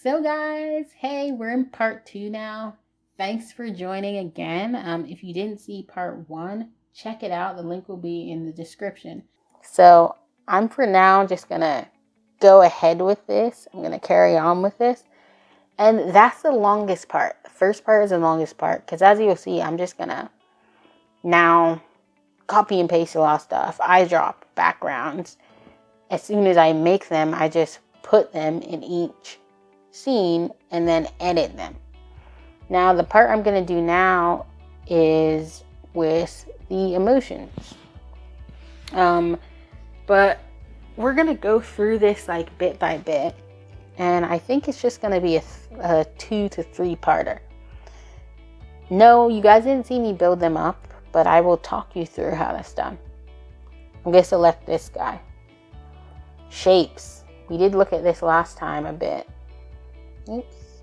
So guys, hey, we're in part 2 now. Thanks for joining again. If you didn't see part 1, check it out. The link will be in the description. So I'm for now just gonna go ahead with this. I'm gonna carry on with this. And that's the longest part. The first part is the longest part because as you'll see, I'm just gonna now copy and paste a lot of stuff. I drop backgrounds. As soon as I make them, I just put them in each scene and then edit them. Now the part I'm going to do now is with the emotions. But we're going to go through this like bit by bit, and I think it's just going to be a 2 to 3 parter. No, you guys didn't see me build them up, but I will talk you through how that's done. I'm going to select this guy. Shapes. We did look at this last time a bit. Oops.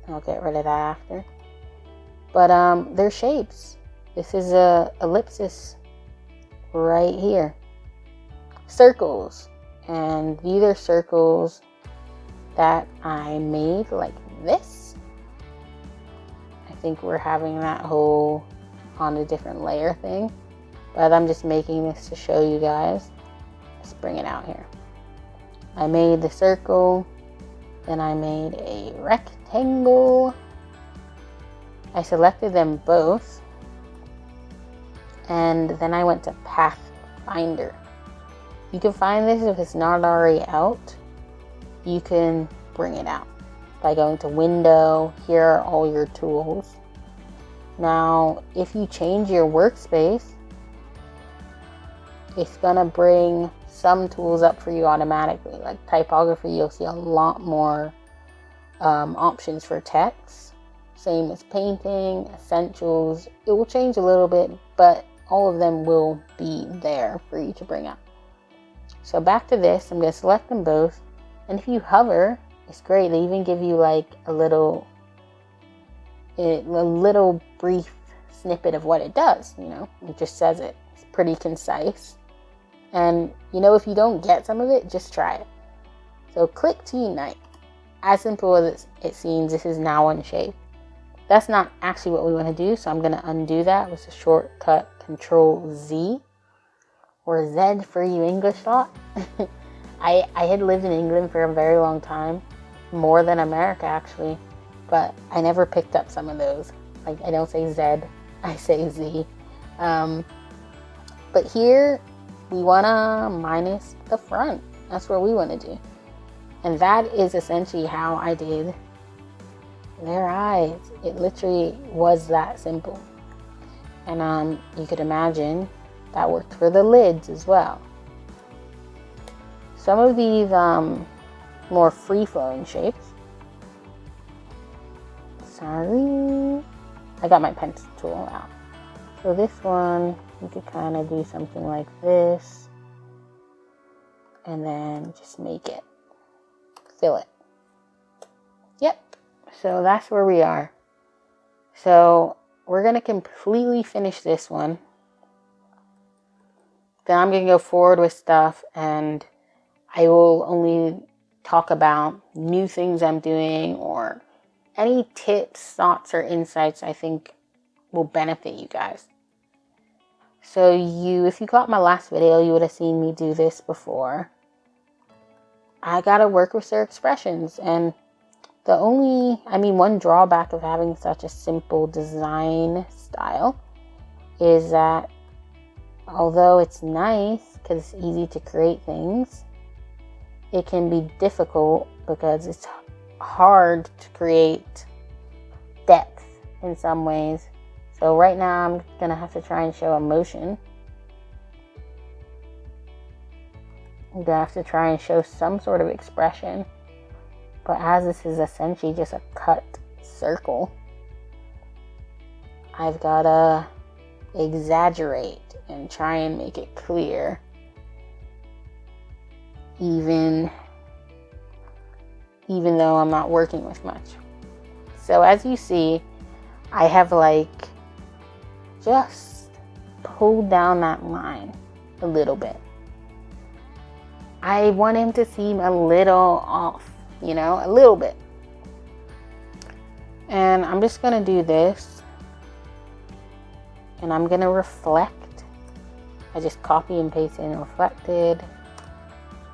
I'll get rid of that after. But they're shapes. This is a ellipsis right here. Circles. And these are circles that I made like this. I think we're having that whole on a different layer thing. But I'm just making this to show you guys. Let's bring it out here. I made the circle. Then I made a rectangle. I selected them both. And then I went to Pathfinder. You can find this if it's not already out. You can bring it out by going to Window. Here are all your tools. Now, if you change your workspace, it's gonna bring some tools up for you automatically. Like typography, you'll see a lot more options for text. Same as painting, essentials. It will change a little bit, but all of them will be there for you to bring up. So back to this, I'm going to select them both. And if you hover, it's great. They even give you like a little brief snippet of what it does. You know, it just says it. It's pretty concise. And, you know, if you don't get some of it, just try it. So click to unite. As simple as it seems, this is now one shape. That's not actually what we want to do, so I'm going to undo that with a shortcut Control Z, or Z for you English lot. I had lived in England for a very long time, more than America actually, but I never picked up some of those. Like, I don't say Z, I say Z. But here, we want to minus the front. That's what we want to do. And that is essentially how I did their eyes. It literally was that simple. And you could imagine that worked for the lids as well. Some of these more free-flowing shapes. Sorry. I got my pencil tool out. So this one, you could kind of do something like this. And then just make it. Fill it. Yep. So that's where we are. So we're going to completely finish this one. Then I'm going to go forward with stuff, and I will only talk about new things I'm doing or any tips, thoughts, or insights I think will benefit you guys. So if you caught my last video, you would have seen me do this before. I gotta work with their expressions, and one drawback of having such a simple design style is that although it's nice because it's easy to create things, it can be difficult because it's hard to create depth in some ways. So right now I'm gonna have to try and show emotion. I'm gonna have to try and show some sort of expression. But as this is essentially just a cut circle, I've gotta exaggerate and try and make it clear. Even though I'm not working with much. So as you see, I have like just pulled down that line a little bit. I want him to seem a little off, you know, a little bit. And I'm just gonna do this, and I'm gonna reflect. I just copy and paste in reflected.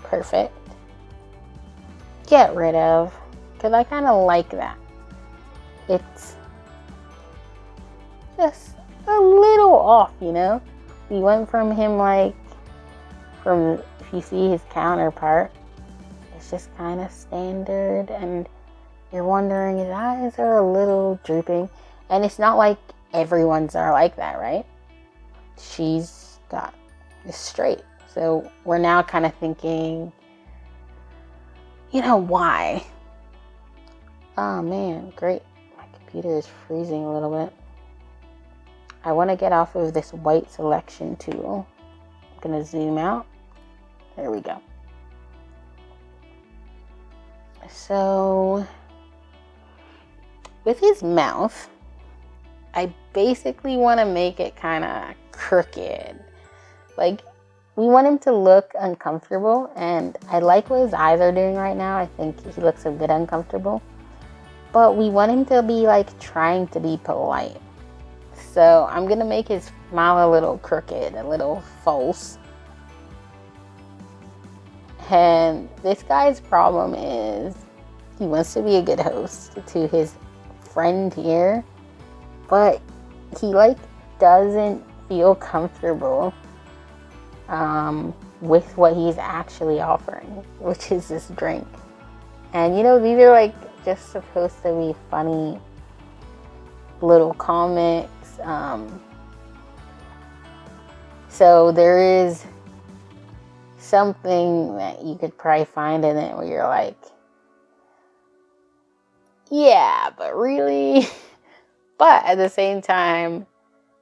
Perfect. Get rid of, because I kind of like that. It's just a little off, you know? We went from him like, if you see his counterpart, it's just kind of standard, and you're wondering, his eyes are a little drooping. And it's not like everyone's are like that, right? She's got it straight. So we're now kind of thinking, you know, why? Oh man, great. My computer is freezing a little bit. I want to get off of this white selection tool. I'm going to zoom out. There we go. So with his mouth, I basically want to make it kind of crooked. Like, we want him to look uncomfortable, and I like what his eyes are doing right now. I think he looks a bit uncomfortable. But we want him to be like trying to be polite. So I'm going to make his smile a little crooked, a little false. And this guy's problem is he wants to be a good host to his friend here, but he like doesn't feel comfortable with what he's actually offering, which is this drink. And you know, these are like just supposed to be funny little comics. So there is something that you could probably find in it where you're like, yeah, but really? But at the same time,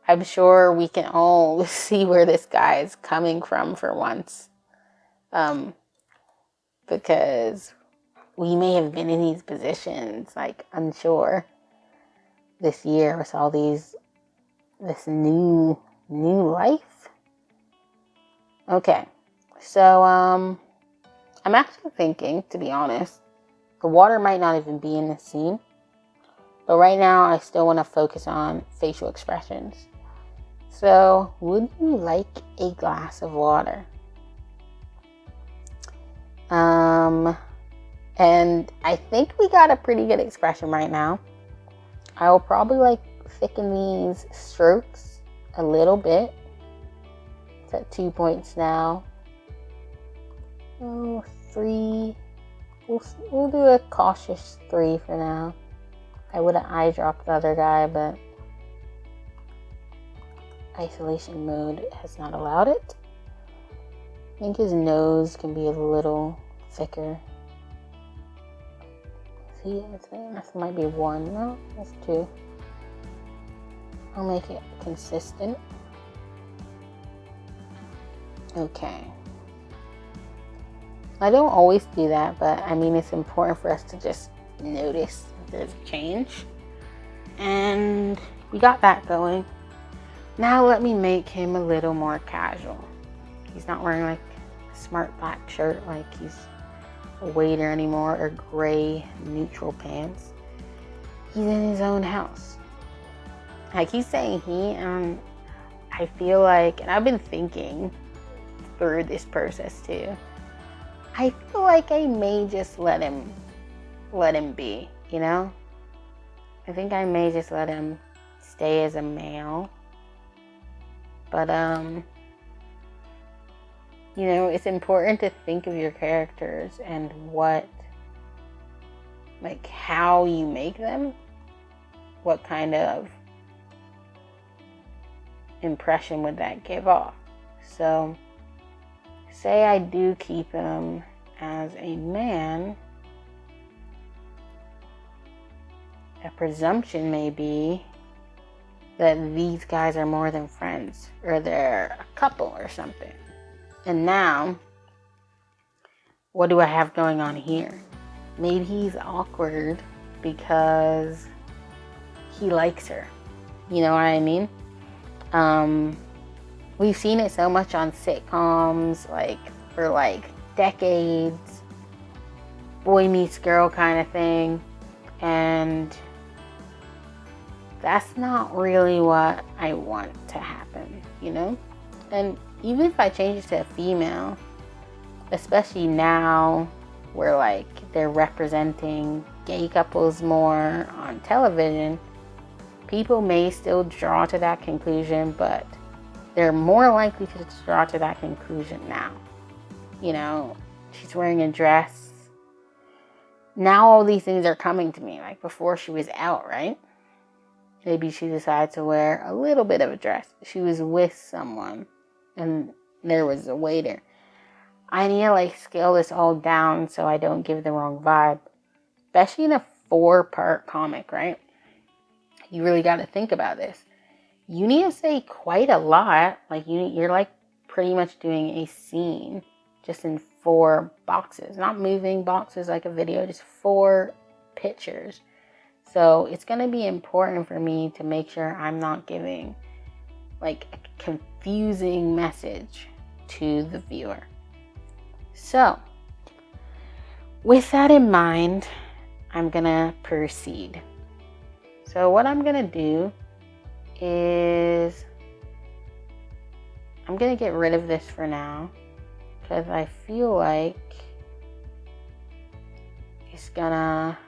I'm sure we can all see where this guy is coming from for once. Because we may have been in these positions, like, unsure this year with all this new life. Okay, so I'm actually thinking, to be honest, the water might not even be in this scene, but right now I still want to focus on facial expressions. So, would you like a glass of water? And I think we got a pretty good expression right now. I will probably like thicken these strokes a little bit. It's at 2 points now. Oh, 3. We'll do a cautious 3 for now. I would have eye dropped the other guy, but isolation mode has not allowed it. I think his nose can be a little thicker. See, I think that might be 1. No, that's 2. I'll make it consistent. Okay. I don't always do that, but I mean, it's important for us to just notice there's a change. And we got that going. Now let me make him a little more casual. He's not wearing like a smart black shirt like he's a waiter anymore, or gray neutral pants. He's in his own house. I keep saying he, and I feel like, and I've been thinking through this process too, I feel like I may just let him be, you know? I think I may just let him stay as a male. But, you know, it's important to think of your characters and how you make them. What kind of impression would that give off? So, say I do keep him as a man, a presumption may be that these guys are more than friends, or they're a couple or something. And now, what do I have going on here? Maybe he's awkward because he likes her. You know what I mean? We've seen it so much on sitcoms, like, for like decades. Boy meets girl kind of thing. And that's not really what I want to happen, you know? And even if I change it to a female, especially now where like they're representing gay couples more on television, people may still draw to that conclusion, but they're more likely to draw to that conclusion now. You know, she's wearing a dress. Now all these things are coming to me. Like before she was out, right? Maybe she decided to wear a little bit of a dress. She was with someone and there was a waiter. I need to like scale this all down so I don't give the wrong vibe. Especially in a 4-part comic, right? You really got to think about this. You need to say quite a lot. Like you're like pretty much doing a scene just in 4 boxes. Not moving boxes like a video, just 4 pictures. So it's going to be important for me to make sure I'm not giving like a confusing message to the viewer. So with that in mind, I'm going to proceed. So what I'm going to do is I'm going to get rid of this for now because I feel like it's going to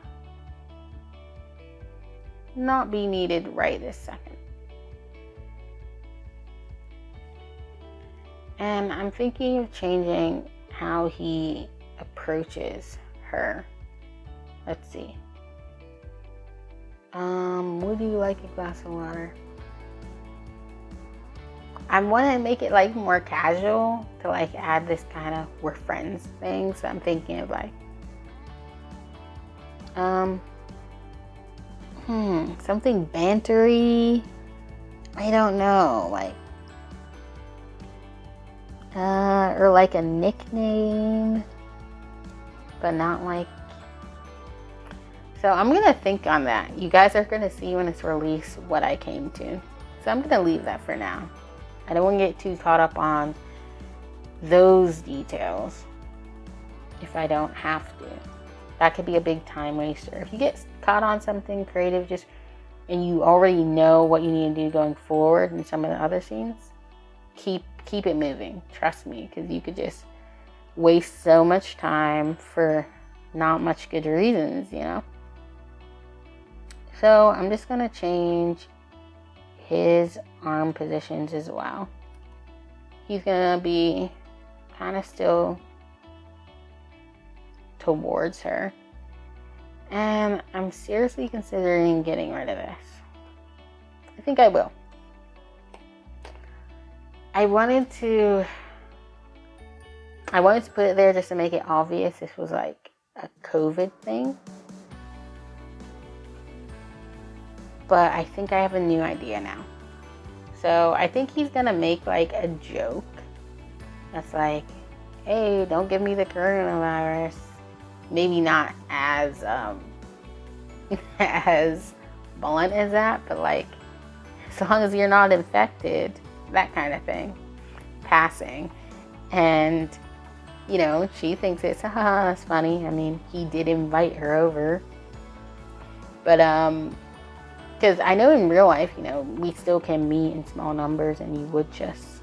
not be needed right this second. And I'm thinking of changing how he approaches her. Let's see. Would you like a glass of water? I want to make it like more casual to like add this kind of we're friends thing. So I'm thinking of like, something bantery. I don't know, like, or like a nickname, but not like. So I'm gonna think on that. You guys are gonna see when it's released what I came to. So I'm gonna leave that for now. I don't want to get too caught up on those details if I don't have to. That could be a big time waster. If you get caught on something creative and you already know what you need to do going forward in some of the other scenes, keep it moving. Trust me, because you could just waste so much time for not much good reasons, you know? So I'm just going to change his arm positions as well. He's going to be kind of still towards her. And I'm seriously considering getting rid of this. I think I will. I wanted to put it there just to make it obvious this was like a COVID thing. But I think I have a new idea now. So I think he's gonna make like a joke that's like, hey, don't give me the coronavirus. Maybe not as as blunt as that, but like, as long as you're not infected, that kind of thing. Passing. And, you know, she thinks it's, that's funny. I mean, he did invite her over. But, because I know in real life, you know, we still can meet in small numbers and you would just,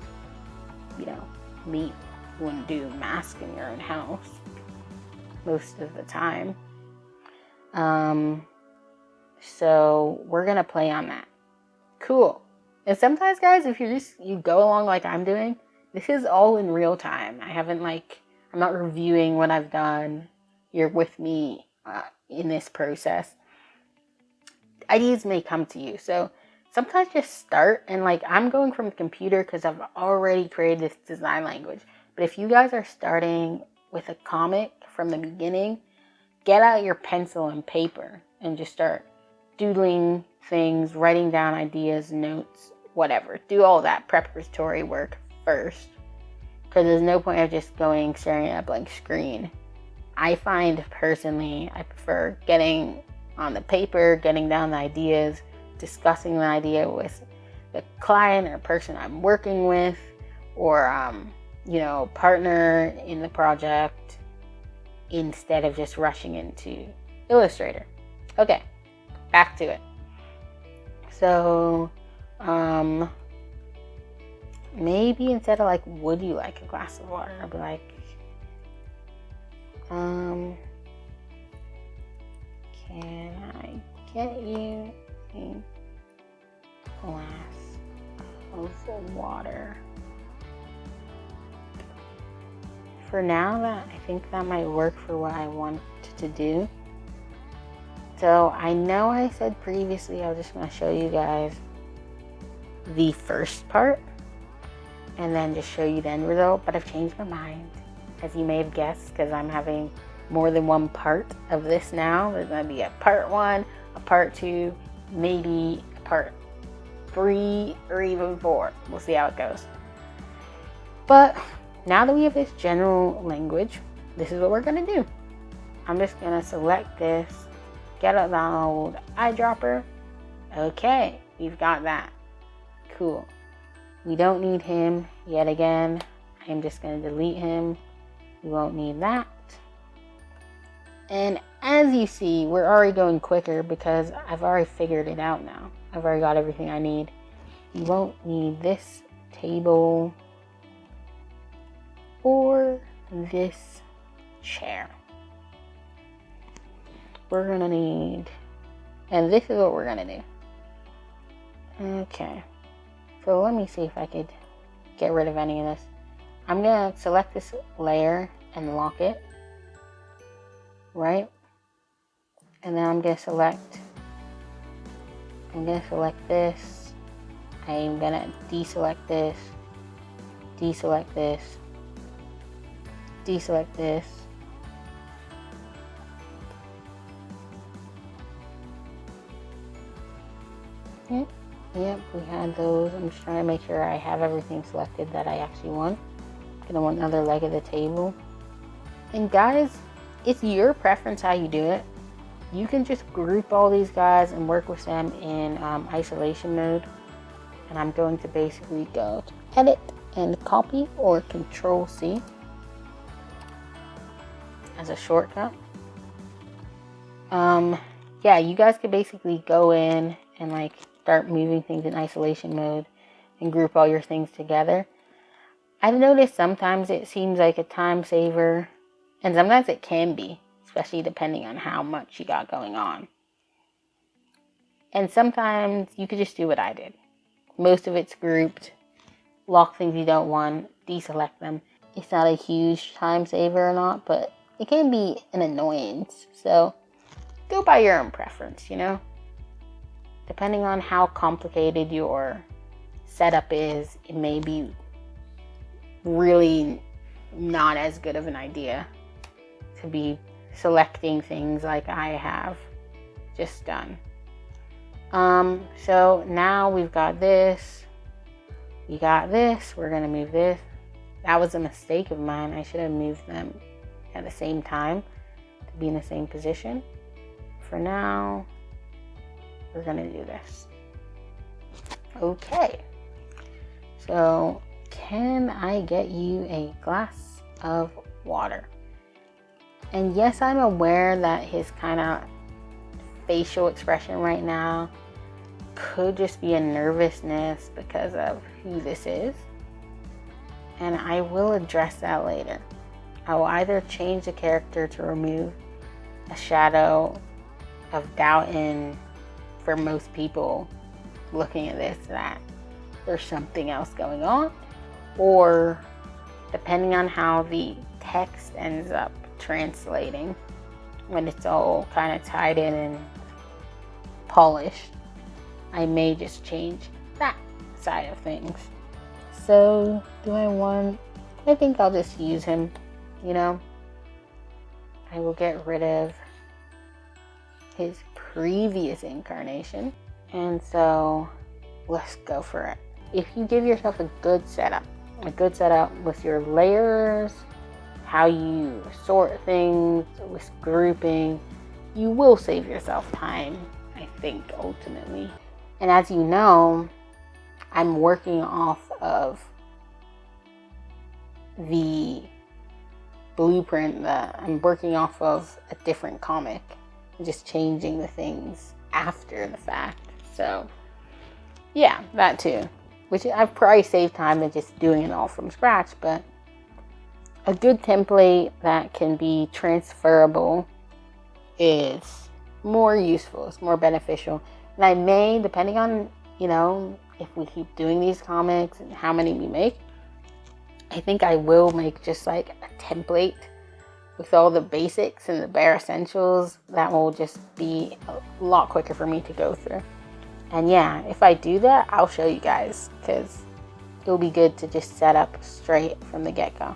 you know, meet. You wouldn't do mask in your own house most of the time. So we're going to play on that. Cool. And sometimes, guys, if you go along like I'm doing, this is all in real time. I'm not reviewing what I've done. You're with me in this process. Ideas may come to you. So sometimes just start, and like I'm going from the computer because I've already created this design language. But if you guys are starting with a comic from the beginning, get out your pencil and paper and just start doodling things, writing down ideas, notes, whatever. Do all that preparatory work first, because there's no point of just staring at a blank screen. I find personally, I prefer getting on the paper, getting down the ideas, discussing the idea with the client or person I'm working with, or partner in the project, instead of just rushing into Illustrator. Okay, back to it. So, maybe instead of like, would you like a glass of water? I'll be like, can I get you a glass of water? For now, I think that might work for what I want to do. So I know I said previously I was just going to show you guys the first part and then just show you the end result, but I've changed my mind, as you may have guessed, because I'm having more than one part of this now. There's going to be a part 1, a part 2, maybe a part 3, or even 4. We'll see how it goes. But now that we have this general language, this is what we're going to do. I'm just going to select this, get out the old eyedropper. Okay, we've got that. Cool. We don't need him yet again. I'm just going to delete him. We won't need that. And as you see, we're already going quicker because I've already figured it out now. I've already got everything I need. You won't need this table or this chair. We're gonna need, and this is what we're gonna do. Okay, so let me see if I could get rid of any of this. I'm gonna select this layer and lock it, right? And then I'm gonna select this. I'm gonna deselect this, deselect this, deselect this. Yep, we had those. I'm just trying to make sure I have everything selected that I actually want. I'm gonna want another leg of the table. And guys, it's your preference how you do it. You can just group all these guys and work with them in isolation mode. And I'm going to basically go to edit and copy, or Control C as a shortcut. Yeah, you guys could basically go in and like start moving things in isolation mode and group all your things together. I've noticed sometimes it seems like a time saver, and sometimes it can be, especially depending on how much you got going on. And sometimes you could just do what I did. Most of it's grouped, lock things you don't want, deselect them. It's not a huge time saver or not, but it can be an annoyance. So go by your own preference, you know? Depending on how complicated your setup is, it may be really not as good of an idea to be selecting things like I have just done. So now we've got this, we got this, we're gonna move this. That was a mistake of mine. I should have moved them at the same time to be in the same position. For now, we're gonna do this. Okay, so can I get you a glass of water? And yes, I'm aware that his kind of facial expression right now could just be a nervousness because of who this is. And I will address that later. I will either change the character to remove a shadow of doubt in, for most people looking at this, that there's something else going on, or depending on how the text ends up translating when it's all kind of tied in and polished, I may just change that side of things. So I think I'll just use him, you know. I will get rid of his previous incarnation, and so let's go for it. If you give yourself a good setup with your layers, how you sort things, with grouping, you will save yourself time, I think, ultimately. And as you know, I'm working off of the blueprint that I'm working off of a different comic, and just changing the things after the fact. So Yeah, that too. Which I've probably saved time than just doing it all from scratch, but a good template that can be transferable is more useful, it's more beneficial. And I may, depending on, if we keep doing these comics and how many we make, I think I will make just like a template with all the basics and the bare essentials. That will just be a lot quicker for me to go through. And yeah, if I do that, I'll show you guys, because it'll be good to just set up straight from the get-go.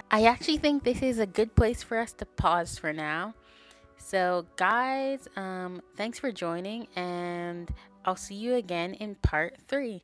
I actually think this is a good place for us to pause for now. So guys, thanks for joining, and I'll see you again in part 3.